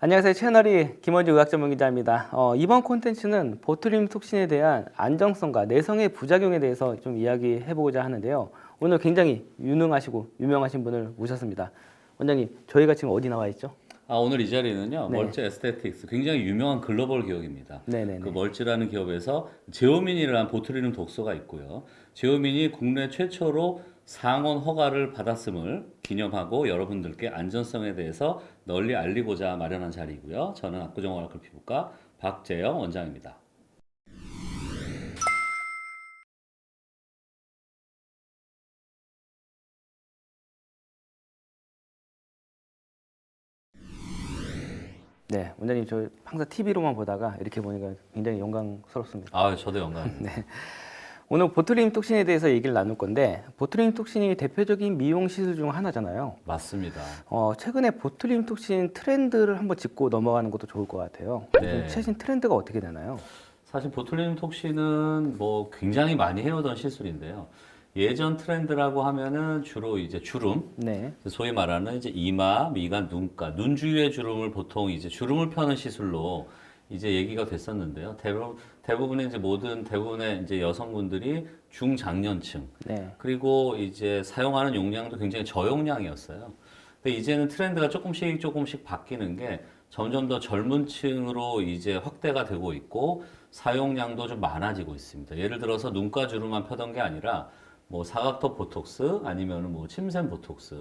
안녕하세요. 채널이 김원주 의학전문기자입니다. 이번 콘텐츠는 보tulium 톡신에 대한 안정성과 내성의 부작용에 대해서 좀 이야기해보고자 하는데요. 오늘 굉장히 유능하시고 유명하신 분을 모셨습니다. 원장님, 저희가 지금 어디 나와 있죠? 오늘 이 자리는요, 네. 멀찌 에스테틱스, 굉장히 유명한 글로벌 기업입니다. 네네네. 그 멀찌라는 기업에서 제오민이라는 보tulium 독소가 있고요. 제오민이 국내 최초로 상온 허가를 받았음을 기념하고 여러분들께 안전성에 대해서 널리 알리고자 마련한 자리이고요. 저는 압구정 오라클 피부과 박재영 원장입니다. 네, 원장님 저 항상 TV로만 보다가 이렇게 보니까 굉장히 영광스럽습니다. 저도 영광입니다. 오늘 보tulium 톡신에 대해서 얘기를 나눌 건데 보tulium 톡신이 대표적인 미용 시술 중 하나잖아요. 맞습니다. 최근에 보tulium 톡신 트렌드를 한번 짚고 넘어가는 것도 좋을 것 같아요. 네. 요즘 최신 트렌드가 어떻게 되나요? 사실 보툴리눔 톡신은 뭐 굉장히 많이 해오던 시술인데요. 예전 트렌드라고 하면은 주로 이제 주름, 네. 소위 말하는 이제 이마, 미간, 눈가, 눈 주위의 주름을 보통 이제 주름을 펴는 시술로 이제 얘기가 됐었는데요. 대부분의 이제 대부분의 이제 여성분들이 중장년층, 네. 그리고 이제 사용하는 용량도 굉장히 저용량이었어요. 근데 이제는 트렌드가 조금씩 바뀌는 게 점점 더 젊은 층으로 이제 확대가 되고 있고 사용량도 좀 많아지고 있습니다. 예를 들어서 눈가 주름만 펴던 게 아니라 뭐 사각턱 보톡스 아니면 뭐 침샘 보톡스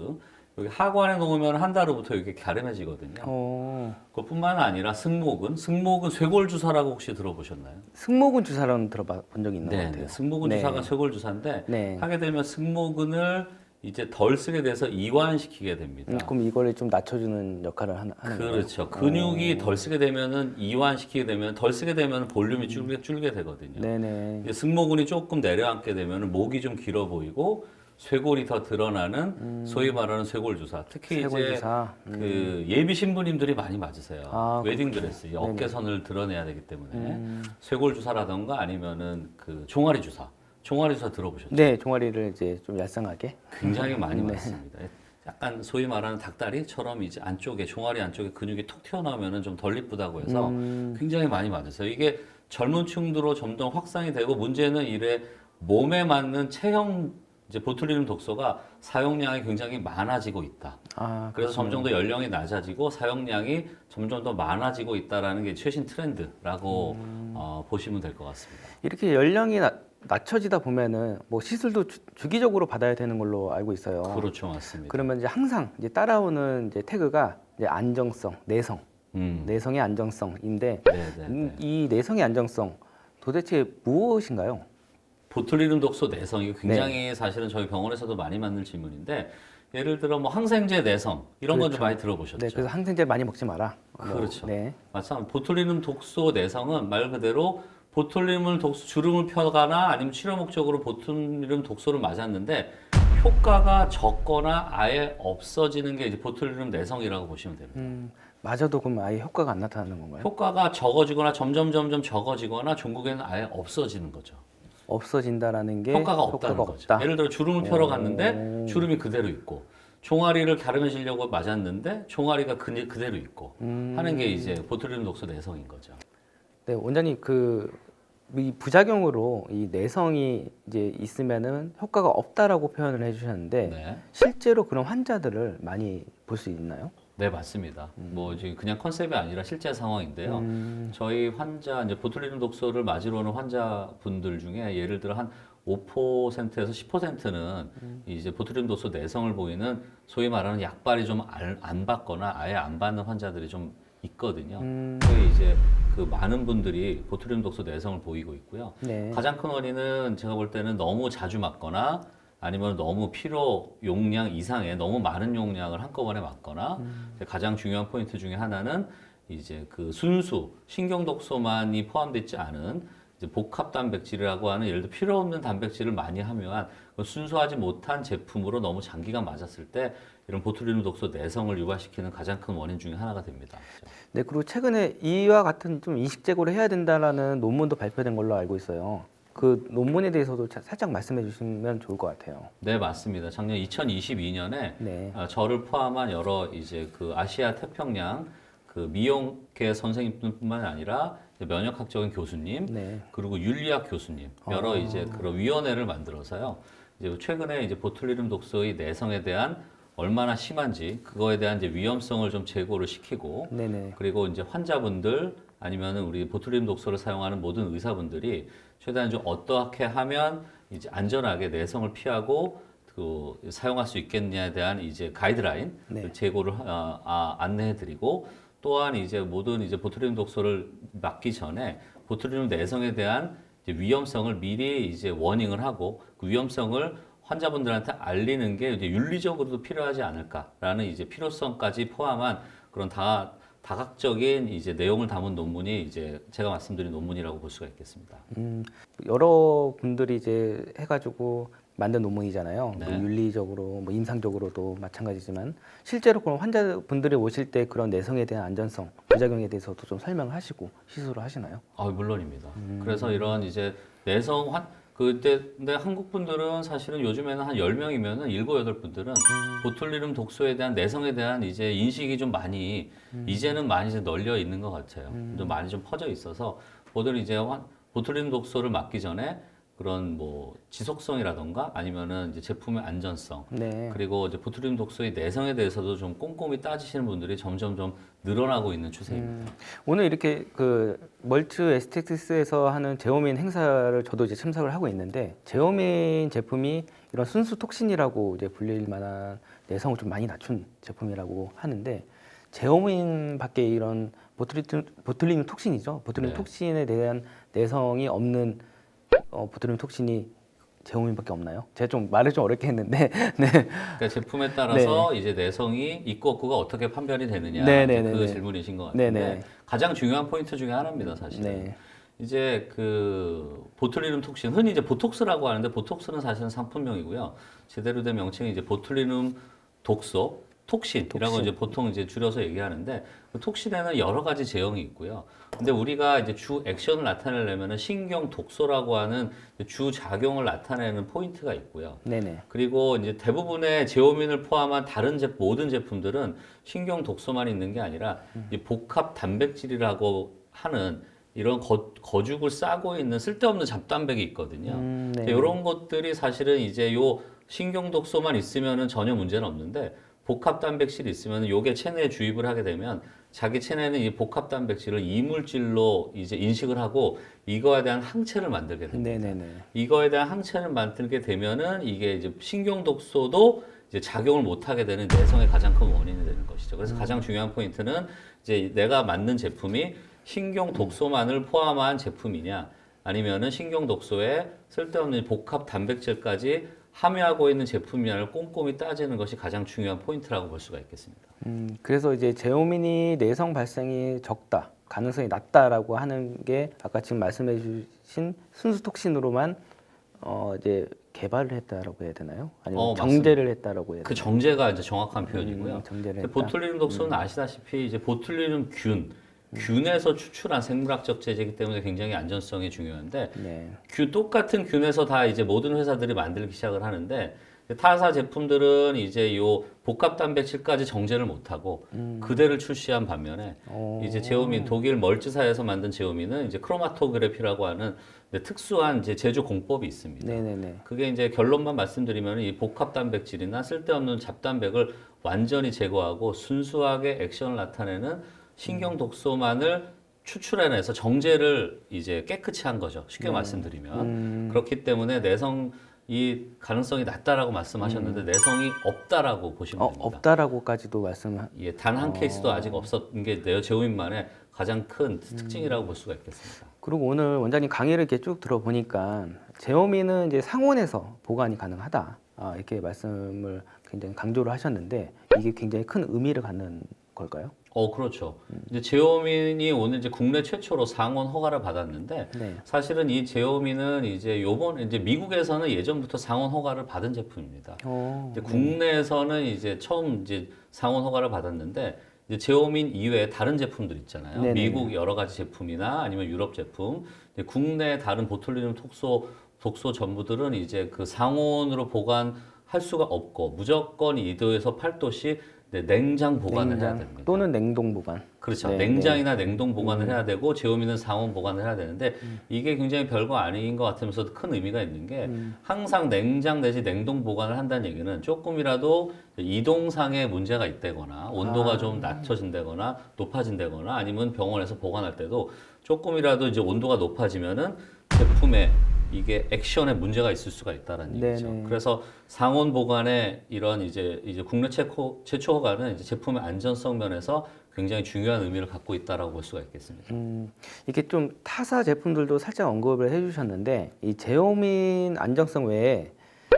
여기 하관에 놓으면 한 달 후부터 이렇게 갸름해지거든요. 그뿐만 아니라 승모근 쇄골 주사라고 혹시 들어보셨나요? 승모근 주사라는 들어본 적이 있는 것 같아요. 네, 승모근 네. 주사가 쇄골 주사인데 네. 하게 되면 승모근을 이제 덜 쓰게 돼서 이완시키게 됩니다. 그럼 이거를 좀 낮춰주는 역할을 하는 거예요? 그렇죠. 근육이 덜 쓰게 되면은 이완시키게 되면 덜 쓰게 되면 볼륨이 줄게 되거든요. 네네. 이제 승모근이 조금 내려앉게 되면 목이 좀 길어 보이고 쇄골이 더 드러나는 소위 말하는 쇄골 주사. 특히 쇄골 이제 주사. 그 예비 신부님들이 많이 맞으세요. 웨딩 드레스, 네네. 어깨선을 드러내야 되기 때문에 쇄골 주사라던가 아니면은 그 종아리 주사. 종아리 주사 들어보셨죠? 네, 종아리를 이제 좀 얄쌍하게. 굉장히 많이 맞습니다. 약간 소위 말하는 닭다리처럼 이제 안쪽에 종아리 안쪽에 근육이 톡 튀어나오면은 좀 덜 이쁘다고 해서 굉장히 많이 맞으세요. 이게 젊은 층으로 점점 확산이 되고 문제는 이래 몸에 맞는 체형 이제 보툴리눔 독소가 사용량이 굉장히 많아지고 있다. 그래서 점점 더 연령이 낮아지고 사용량이 점점 더 많아지고 있다라는 게 최신 트렌드라고 보시면 될 것 같습니다. 이렇게 연령이 낮춰지다 보면은 뭐 시술도 주기적으로 받아야 되는 걸로 알고 있어요. 그렇죠, 맞습니다. 그러면 이제 항상 이제 따라오는 이제 태그가 이제 안정성, 내성, 내성의 안정성인데 이 내성의 안정성 도대체 무엇인가요? 보툴리눔 독소 내성 이거 굉장히 사실은 저희 병원에서도 많이 받는 질문인데 예를 들어 뭐 항생제 내성 이런 건 좀 많이 들어보셨죠? 네, 그래서 항생제 많이 먹지 마라. 그렇죠. 네. 맞습니다. 보툴리눔 독소 내성은 말 그대로 보툴리눔 독소 주름을 펴거나 아니면 치료 목적으로 보툴리눔 독소를 맞았는데 효과가 적거나 아예 없어지는 게 이제 보툴리눔 내성이라고 보시면 됩니다. 맞아도 그럼 아예 효과가 안 나타나는 건가요? 효과가 적어지거나 점점 적어지거나 종국에는 아예 없어지는 거죠. 없어진다라는 게 효과가 없다는 거죠. 없다. 예를 들어 주름을 펴러 갔는데 주름이 그대로 있고 종아리를 갸름해지려고 맞았는데 종아리가 그대로 있고 하는 게 이제 보툴리눔 독소 내성인 거죠. 네, 원장님 이 부작용으로 이 내성이 이제 있으면은 효과가 없다라고 표현을 해주셨는데 네. 실제로 그런 환자들을 많이 볼 수 있나요? 네, 맞습니다. 뭐 지금 그냥 컨셉이 아니라 실제 상황인데요. 저희 환자 이제 보툴리눔 독소를 맞으러 오는 환자분들 중에 예를 들어 한 5%에서 10%는 이제 보툴리눔 독소 내성을 보이는 소위 말하는 약발이 좀 안 받거나 아예 안 받는 환자들이 좀 있거든요. 그게 이제 그 많은 분들이 보툴리눔 독소 내성을 보이고 있고요. 네. 가장 큰 원인은 제가 볼 때는 너무 자주 맞거나 아니면 너무 필요 용량 이상의 너무 많은 용량을 한꺼번에 맞거나 가장 중요한 포인트 중에 하나는 이제 그 순수 신경 독소만이 포함되지 않은 이제 복합 단백질이라고 하는 예를 들어 필요 없는 단백질을 많이 함유한 순수하지 못한 제품으로 너무 장기간 맞았을 때 이런 보툴리눔 독소 내성을 유발시키는 가장 큰 원인 중에 하나가 됩니다. 네, 그리고 최근에 이와 같은 좀 인식 제고를 해야 된다라는 논문도 발표된 걸로 알고 있어요. 그 논문에 대해서도 살짝 말씀해 주시면 좋을 것 같아요. 네, 맞습니다. 작년 2022년에 네. 저를 포함한 여러 이제 그 아시아 태평양 그 미용계 선생님뿐만 아니라 이제 면역학적인 교수님, 네. 그리고 윤리학 교수님 여러 이제 그런 위원회를 만들어서요. 이제 최근에 이제 보툴리눔 독소의 내성에 대한 얼마나 심한지 그거에 대한 이제 위험성을 좀 제고를 시키고 네네. 그리고 이제 환자분들 아니면은 우리 보툴리눔 독소를 사용하는 모든 의사분들이 최대한 좀 어떻게 하면 이제 안전하게 내성을 피하고 그 사용할 수 있겠냐에 대한 이제 가이드라인 네. 제고를 안내해드리고 또한 이제 모든 이제 보툴리눔 독소를 맞기 전에 보툴리눔 내성에 대한 이제 위험성을 미리 이제 워닝을 하고 그 위험성을 환자분들한테 알리는 게 이제 윤리적으로도 필요하지 않을까라는 이제 필요성까지 포함한 그런 다각적인 이제 내용을 담은 논문이 이제 제가 말씀드린 논문이라고 볼 수가 있겠습니다. 여러 분들이 이제 해가지고 만든 논문이잖아요. 네. 뭐 윤리적으로, 뭐 임상적으로도 마찬가지지만 실제로 그런 환자분들이 오실 때 그런 내성에 대한 안전성, 부작용에 대해서도 좀 설명을 하시고 시술을 하시나요? 물론입니다. 그래서 이런 이제 근데 한국 분들은 사실은 요즘에는 한 10명이면은 7, 8분들은 보툴리눔 독소에 대한 내성에 대한 이제 인식이 좀 많이 이제는 많이 이제 널려 있는 것 같아요. 좀 많이 좀 퍼져 있어서 모두 이제 보툴리눔 독소를 맞기 전에 그런 뭐 지속성이라던가 아니면은 이제 제품의 안전성 네. 그리고 이제 보툴리눔 독소의 내성에 대해서도 좀 꼼꼼히 따지시는 분들이 점점 좀 늘어나고 있는 추세입니다. 오늘 이렇게 그 멀츠 에스테틱스에서 하는 제오민 행사를 저도 이제 참석을 하고 있는데 제오민 제품이 이런 순수 톡신이라고 이제 불릴 만한 내성을 좀 많이 낮춘 제품이라고 하는데 제오민 밖에 이런 보툴리눔 톡신이죠. 보툴리눔 네. 톡신에 대한 내성이 없는 보툴리눔 톡신이 제오민밖에 없나요? 제가 좀 말을 좀 어렵게 했는데 네. 그러니까 제품에 따라서 이제 내성이 있고 없고가 어떻게 판별이 되느냐 네, 이제 네, 그 네, 네. 질문이신 것 네, 같은데 네. 가장 중요한 포인트 중에 하나입니다, 사실은. 네. 이제 그 보툴리눔 톡신 흔히 이제 보톡스라고 하는데 보톡스는 사실은 상품명이고요. 제대로 된 명칭이 이제 보툴리눔 독소 톡신이라고 톡신. 이제 보통 이제 줄여서 얘기하는데 그 톡신에는 여러 가지 제형이 있고요. 근데 우리가 이제 주 액션을 나타내려면은 신경 독소라고 하는 주 작용을 나타내는 포인트가 있고요. 네네. 그리고 이제 대부분의 제오민을 포함한 다른 모든 제품들은 신경 독소만 있는 게 아니라 이 복합 단백질이라고 하는 이런 거죽을 싸고 있는 쓸데없는 잡단백이 있거든요. 네. 이런 것들이 사실은 이제 요 신경 독소만 있으면은 전혀 문제는 없는데 복합 단백질이 있으면 요게 체내에 주입을 하게 되면 자기 체내는 이 복합 단백질을 이물질로 이제 인식을 하고 이거에 대한 항체를 만들게 됩니다. 네네네. 이거에 대한 항체를 만들게 되면은 이게 이제 신경 독소도 이제 작용을 못 하게 되는 내성의 가장 큰 원인이 되는 것이죠. 그래서 가장 중요한 포인트는 이제 내가 만든 제품이 신경 독소만을 포함한 제품이냐 아니면은 신경 독소에 쓸데없는 복합 단백질까지 함유하고 있는 제품이냐를 꼼꼼히 따지는 것이 가장 중요한 포인트라고 볼 수가 있겠습니다. 그래서 이제 제오민이 내성 발생이 적다, 가능성이 낮다라고 하는 게 아까 지금 말씀해 주신 순수 톡신으로만 이제 개발을 했다라고 해야 되나요? 아니면 정제를 했다라고 해야 그 되나요? 정제가 이제 정확한 표현이고요. 정제를 했다. 보툴리눔 독소는 아시다시피 이제 보툴리눔 균에서 추출한 생물학적 제제이기 때문에 굉장히 안전성이 중요한데 네. 똑같은 균에서 다 이제 모든 회사들이 만들기 시작을 하는데 타사 제품들은 이제 요 복합 단백질까지 정제를 못하고 그대를 출시한 반면에 이제 제오민 독일 멀츠사에서 만든 제오민은 이제 크로마토그래피라고 하는 특수한 이제 제조 공법이 있습니다. 네네네. 그게 이제 결론만 말씀드리면 이 복합 단백질이나 쓸데없는 잡단백을 완전히 제거하고 순수하게 액션을 나타내는 신경 독소만을 추출해내서 정제를 이제 깨끗이 한 거죠. 쉽게 말씀드리면. 그렇기 때문에 내성 이 가능성이 낮다라고 말씀하셨는데 내성이 없다라고 보시면 됩니다. 없다라고까지도 말씀. 예, 단 한 케이스도 아직 없었던 게 제오민만의 가장 큰 특징이라고 볼 수가 있겠습니다. 그리고 오늘 원장님 강의를 이렇게 쭉 들어보니까 제오민은 이제 상온에서 보관이 가능하다. 이렇게 말씀을 굉장히 강조를 하셨는데 이게 굉장히 큰 의미를 갖는 걸까요? 그렇죠. 이제 제오민이 오늘 이제 국내 최초로 상온 허가를 받았는데 네. 사실은 이 제오민은 이제 이제 미국에서는 예전부터 상온 허가를 받은 제품입니다. 이제 국내에서는 이제 처음 이제 상온 허가를 받았는데 이제 제오민 이외에 다른 제품들 있잖아요. 네네네. 미국 여러 가지 제품이나 아니면 유럽 제품, 이제 국내 다른 보툴리눔 독소 전부들은 이제 그 상온으로 보관할 수가 없고 무조건 2도에서 8도씩 네, 냉장 보관을 해야 냉장 됩니다. 또는 냉동 보관. 그렇죠. 네, 냉장이나 냉동 보관을 해야 되고 제오미는 상온 보관을 해야 되는데 음. 이게 굉장히 별거 아닌 것 같으면서도 큰 의미가 있는 게 항상 냉장 내지 냉동 보관을 한다는 얘기는 조금이라도 이동상의 문제가 있다거나 온도가 아. 좀 낮춰진다거나 높아진다거나 아니면 병원에서 보관할 때도 조금이라도 이제 온도가 높아지면은 제품에 이게 액션에 문제가 있을 수가 있다는 얘기죠. 네네. 그래서 상온 보관의 이런 이제 국내 최초 허가는 이제 제품의 안전성 면에서 굉장히 중요한 의미를 갖고 있다라고 볼 수가 있겠습니다. 이게 좀 타사 제품들도 살짝 언급을 해주셨는데 이 제오민 안정성 외에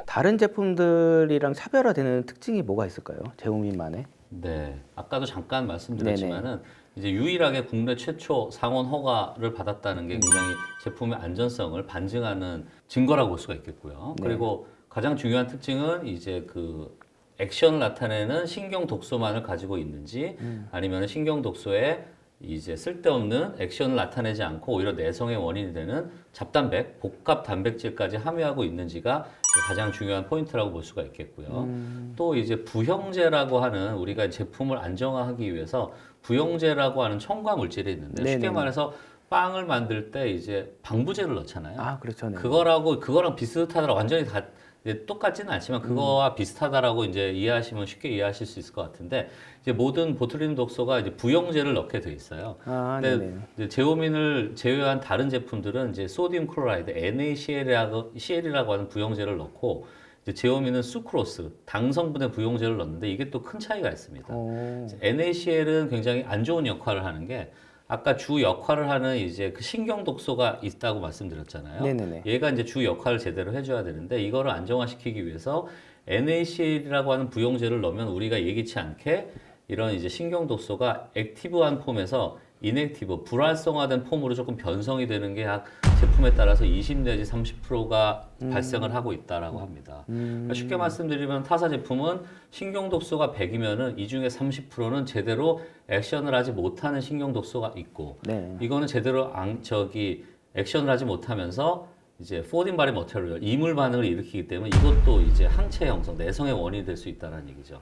다른 제품들이랑 차별화되는 특징이 뭐가 있을까요? 제오민만의? 네, 아까도 잠깐 말씀드렸지만은 이제 유일하게 국내 최초 상온 허가를 받았다는 게 굉장히 제품의 안전성을 반증하는 증거라고 볼 수가 있겠고요. 네. 그리고 가장 중요한 특징은 이제 그 액션을 나타내는 신경 독소만을 가지고 있는지 아니면 신경 독소에 이제 쓸데없는 액션을 나타내지 않고 오히려 내성의 원인이 되는 잡단백, 복합 단백질까지 함유하고 있는지가 가장 중요한 포인트라고 볼 수가 있겠고요. 또 이제 부형제라고 하는 우리가 제품을 안정화하기 위해서 부형제라고 하는 첨가 물질이 있는데 쉽게 네네네. 말해서 빵을 만들 때 이제 방부제를 넣잖아요. 아, 그렇죠. 네. 그거랑 비슷하더라. 완전히 다 이제 똑같지는 않지만 그거와 비슷하다라고 이제 이해하시면 쉽게 이해하실 수 있을 것 같은데 이제 모든 보tulinum 독소가 이제 부형제를 넣게 돼 있어요. 아, 근데 네네. 이제 제오민을 제외한 다른 제품들은 이제 소디움 클로라이드 NaCl이라고 하는 부형제를 넣고 이제 제오민은 수크로스 당 성분의 부형제를 넣는데 이게 또 큰 차이가 있습니다. 오. NaCl은 굉장히 안 좋은 역할을 하는 게 아까 주 역할을 하는 이제 그 신경 독소가 있다고 말씀드렸잖아요. 네네네. 얘가 이제 주 역할을 제대로 해줘야 되는데 이거를 안정화시키기 위해서 NaCl이라고 하는 부형제를 넣으면 우리가 예기치 않게 이런 이제 신경 독소가 액티브한 폼에서 인액티브, 불활성화된 폼으로 조금 변성이 되는 게 약 제품에 따라서 20 내지 30%가 발생을 하고 있다라고 합니다. 그러니까 쉽게 말씀드리면 타사 제품은 신경 독소가 100이면은 이 중에 30%는 제대로 액션을 하지 못하는 신경 독소가 있고 네. 이거는 제대로 액션을 하지 못하면서 이제 포딘 바리 머테리얼 이물 반응을 일으키기 때문에 이것도 이제 항체 형성, 내성의 원인이 될 수 있다는 얘기죠.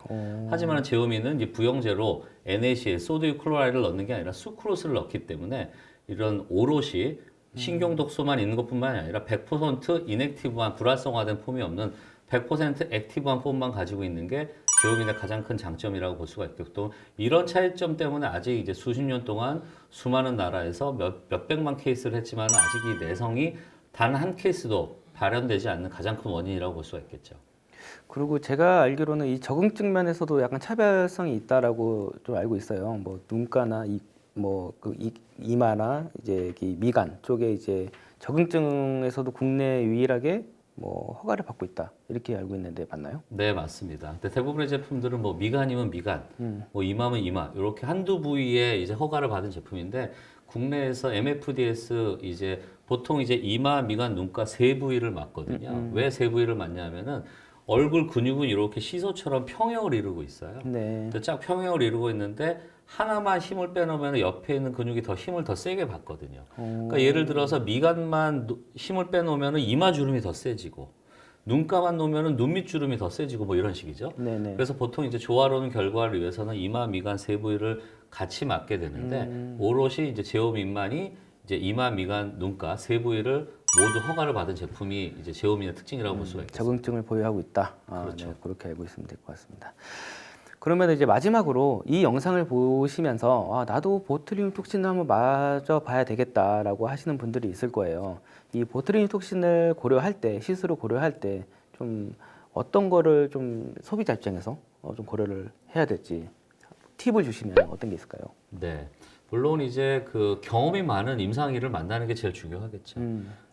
하지만 제오민은 이제 부형제로 NaCl, 소디움 클로라이드를 넣는 게 아니라 수크로스를 넣기 때문에 이런 오롯이 신경 독소만 있는 것뿐만이 아니라 100% 인액티브한 불활성화된 폼이 없는 100% 액티브한 폼만 가지고 있는 게 제오민의 가장 큰 장점이라고 볼 수가 있겠고 또 이런 차이점 때문에 아직 이제 수십 년 동안 수많은 나라에서 몇백만 케이스를 했지만 아직 이 내성이 단 한 케이스도 발현되지 않는 가장 큰 원인이라고 볼 수가 있겠죠. 그리고 제가 알기로는 이 적응증 면에서도 약간 차별성이 있다라고 좀 알고 있어요. 뭐 눈가나 이마나 이제 이 미간 쪽에 이제 적응증에서도 국내 유일하게 뭐 허가를 받고 있다 이렇게 알고 있는데 맞나요? 네, 맞습니다. 근데 대부분의 제품들은 뭐 미간이면 미간, 뭐 이마면 이마 이렇게 한두 부위에 이제 허가를 받은 제품인데 국내에서 MFDS 이제 보통 이제 이마, 미간, 눈가 세 부위를 맞거든요. 왜 세 부위를 맞냐면은 얼굴 근육은 이렇게 시소처럼 평형을 이루고 있어요. 네. 근데 쫙 평형을 이루고 있는데 하나만 힘을 빼놓으면 옆에 있는 근육이 더 힘을 더 세게 받거든요. 그러니까 예를 들어서 미간만 힘을 빼놓으면 이마 주름이 더 세지고 눈가만 놓으면 눈 밑 주름이 더 세지고 뭐 이런 식이죠. 네네. 그래서 보통 이제 조화로운 결과를 위해서는 이마, 미간 세 부위를 같이 맞게 되는데 오롯이 이제 제오민만이 이제 이마, 미간, 눈가 세 부위를 모두 허가를 받은 제품이 이제 제오민의 특징이라고 볼 수가 있겠습니다. 적응증을 보유하고 있다. 아, 그렇죠. 네, 그렇게 알고 있으면 될 것 같습니다. 그러면 이제 마지막으로 이 영상을 보시면서 아, 나도 보tulinum 톡신을 한번 맞아 봐야 되겠다라고 하시는 분들이 있을 거예요. 이 보tulinum 톡신을 고려할 때, 시술을 고려할 때 좀 어떤 거를 좀 소비자 입장에서 좀 고려를 해야 될지 팁을 주시면 어떤 게 있을까요? 네. 물론 이제 그 경험이 많은 임상의를 만나는 게 제일 중요하겠죠.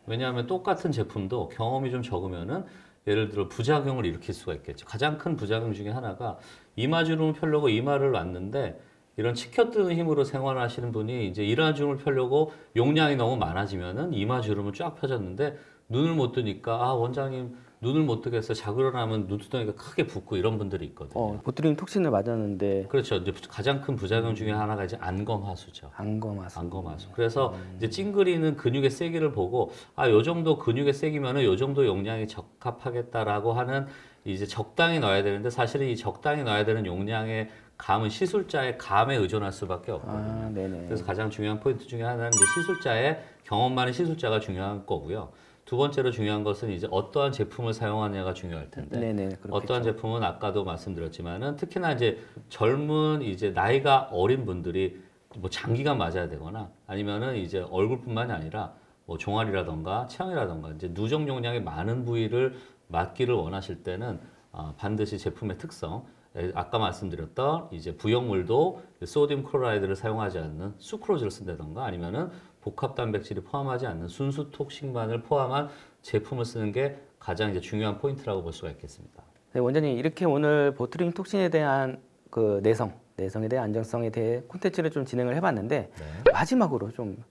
왜냐하면 똑같은 제품도 경험이 좀 적으면은 예를 들어 부작용을 일으킬 수가 있겠죠. 가장 큰 부작용 중에 하나가 이마주름을 펴려고 이마를 놨는데 이런 치켜뜨는 힘으로 생활하시는 분이 이제 이마주름을 펴려고 용량이 너무 많아지면은 이마주름은 쫙 펴졌는데 눈을 못 뜨니까 아 원장님 눈을 못 뜨겠어 자고 일어나면 눈두덩이가 크게 붓고 이런 분들이 있거든요. 보tulinum 톡신을 맞았는데 그렇죠. 이제 가장 큰 부작용 중에 하나가 이제 안검하수죠. 안검하수. 안검하수. 그래서 이제 찡그리는 근육의 세기를 보고 아, 요 정도 근육의 세기면은 요 정도 용량이 적합하겠다라고 하는 이제 적당히 넣어야 되는데 사실은 이 적당히 넣어야 되는 용량의 감은 시술자의 감에 의존할 수밖에 없거든요. 아, 네네. 그래서 가장 중요한 포인트 중에 하나는 이제 시술자의 경험 많은 시술자가 중요한 거고요. 두 번째로 중요한 것은 이제 어떠한 제품을 사용하느냐가 중요할 텐데 네네. 그렇겠죠. 어떠한 제품은 아까도 말씀드렸지만은 특히나 이제 젊은 이제 나이가 어린 분들이 뭐 장기간 맞아야 되거나 아니면은 이제 얼굴뿐만이 아니라 뭐 종아리라던가 체형이라던가 이제 누적 용량이 많은 부위를 맞기를 원하실 때는 반드시 제품의 특성 아까 말씀드렸던 이제 부역물도 소디움 클로라이드를 사용하지 않는 수크로즈를 쓴다던가 아니면은 복합 단백질이 포함하지 않는 순수 톡식만을 포함한 제품을 쓰는 게 가장 이제 중요한 포인트라고 볼 수가 있겠습니다. 네, 원장님 이렇게 오늘 보트림 톡신에 대한 그 내성에 대한 안정성에 대해 콘텐츠를 좀 진행을 해봤는데 마지막으로 좀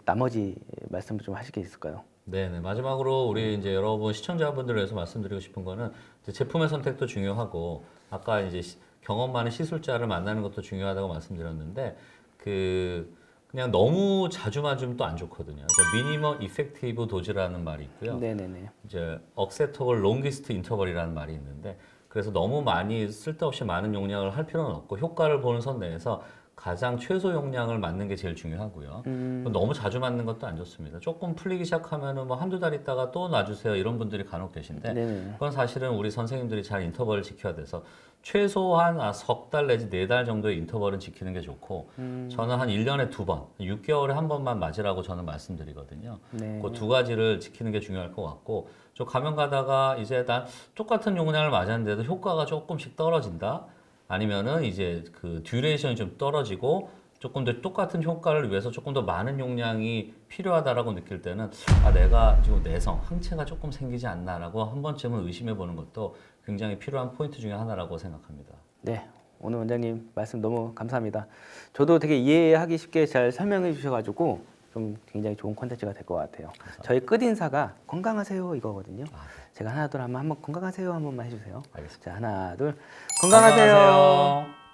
나머지 말씀을 좀 하실 게 있을까요? 네네. 마지막으로 우리 이제 여러분 시청자분들을 위해서 말씀드리고 싶은 거는 이제 제품의 선택도 중요하고 아까 이제 경험 많은 시술자를 만나는 것도 중요하다고 말씀드렸는데 그냥 너무 자주 맞으면 또 안 좋거든요. 미니멈 이펙티브 도즈라는 말이 있고요. 네네네. 이제 억셉터블 롱기스트 인터벌이라는 말이 있는데 그래서 너무 많이 쓸데없이 많은 용량을 할 필요는 없고 효과를 보는 선 내에서 가장 최소 용량을 맞는 게 제일 중요하고요. 너무 자주 맞는 것도 안 좋습니다. 조금 풀리기 시작하면은 뭐 한두 달 있다가 또 놔주세요 이런 분들이 간혹 계신데 네네. 그건 사실은 우리 선생님들이 잘 인터벌을 지켜야 돼서 최소한 석 달 내지 네 달 정도의 인터벌은 지키는 게 좋고 저는 한 1년에 두 번, 6개월에 한 번만 맞으라고 저는 말씀드리거든요. 네. 그 두 가지를 지키는 게 중요할 것 같고 저 가면 가다가 이제 난 똑같은 용량을 맞았는데도 효과가 조금씩 떨어진다. 아니면은 이제 그 듀레이션이 좀 떨어지고 조금 더 똑같은 효과를 위해서 조금 더 많은 용량이 필요하다라고 느낄 때는 내가 지금 내성, 항체가 조금 생기지 않나라고 한 번쯤은 의심해 보는 것도 굉장히 필요한 포인트 중에 하나라고 생각합니다. 네. 오늘 원장님 말씀 너무 감사합니다. 저도 되게 이해하기 쉽게 잘 설명해 주셔가지고 좀 굉장히 좋은 콘텐츠가 될 것 같아요. 저희 끝인사가 건강하세요 이거거든요. 제가 하나 둘 하면 한번 건강하세요 한 번만 해주세요. 알겠습니다. 자 하나 둘 건강하세요. 건강하세요.